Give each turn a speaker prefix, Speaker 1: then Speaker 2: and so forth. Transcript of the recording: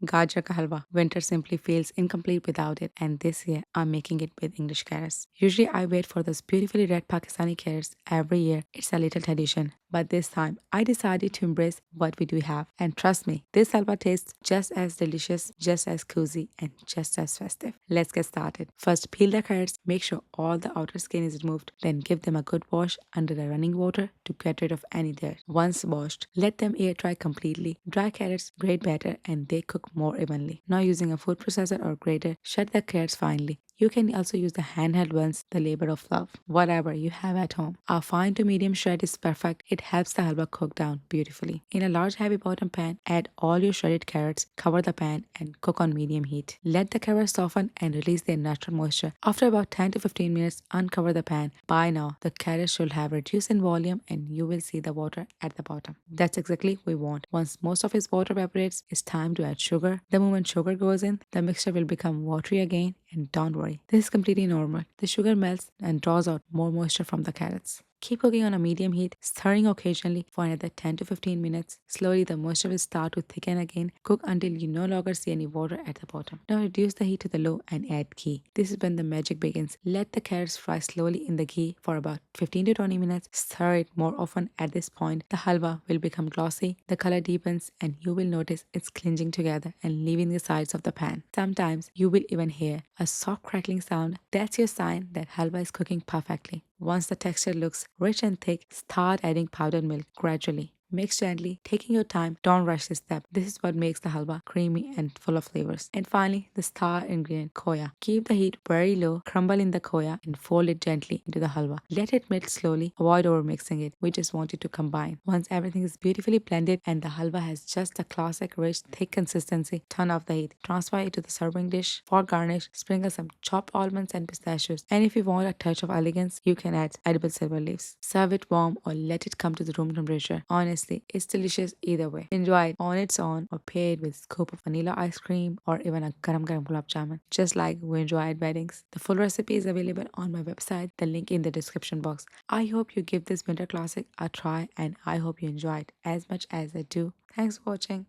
Speaker 1: Gajar ka halwa. Winter simply feels incomplete without it, and this year I'm making it with English carrots. Usually I wait for those beautifully red Pakistani carrots every year. It's a little tradition. But this time I decided to embrace what we do have. And trust me, this halwa tastes just as delicious, just as cozy, and just as festive. Let's get started. First, peel the carrots, make sure all the outer skin is removed, then give them a good wash under the running water to get rid of any dirt. Once washed, let them air dry completely. Dry carrots grate better and they cook more evenly. Now using a food processor or grater, shred the carrots finely. You can also use the handheld ones, the labor of love, whatever you have at home. A fine to medium shred is perfect. It helps the halwa cook down beautifully. In a large heavy bottom pan, add all your shredded carrots, cover the pan and cook on medium heat. Let the carrots soften and release their natural moisture. After about 10 to 15 minutes, uncover the pan. By now, the carrots should have reduced in volume and you will see the water at the bottom. That's exactly what we want. Once most of its water evaporates, it's time to add sugar. The moment sugar goes in, the mixture will become watery again, and don't worry, this is completely normal. The sugar melts and draws out more moisture from the carrots. Keep cooking on a medium heat, stirring occasionally for another 10 to 15 minutes. Slowly, the moisture will start to thicken again. Cook until you no longer see any water at the bottom. Now, reduce the heat to the low and add ghee. This is when the magic begins. Let the carrots fry slowly in the ghee for about 15 to 20 minutes. Stir it more often. At this point, the halwa will become glossy, the color deepens, and you will notice it's clinging together and leaving the sides of the pan. Sometimes you will even hear a soft crackling sound. That's your sign that halwa is cooking perfectly. Once the texture looks rich and thick, start adding powdered milk gradually. Mix gently, taking your time. Don't rush this step. This is what makes the halwa creamy and full of flavors. And finally, the star ingredient, khoya. Keep the heat very low, crumble in the khoya and fold it gently into the halwa. Let it melt slowly. Avoid over mixing it. We just want it to combine. Once everything is beautifully blended and the halwa has just a classic rich, thick consistency, turn off the heat. Transfer it to the serving dish. For garnish, sprinkle some chopped almonds and pistachios. And if you want a touch of elegance, you can add edible silver leaves. Serve it warm or let it come to the room temperature. Honestly, it's delicious either way. Enjoy it on its own or pair it with a scoop of vanilla ice cream or even a garam garam gulab jamun, just like we enjoy at weddings. The full recipe is available on my website, the link in the description box. I hope you give this winter classic a try and I hope you enjoy it as much as I do. Thanks for watching.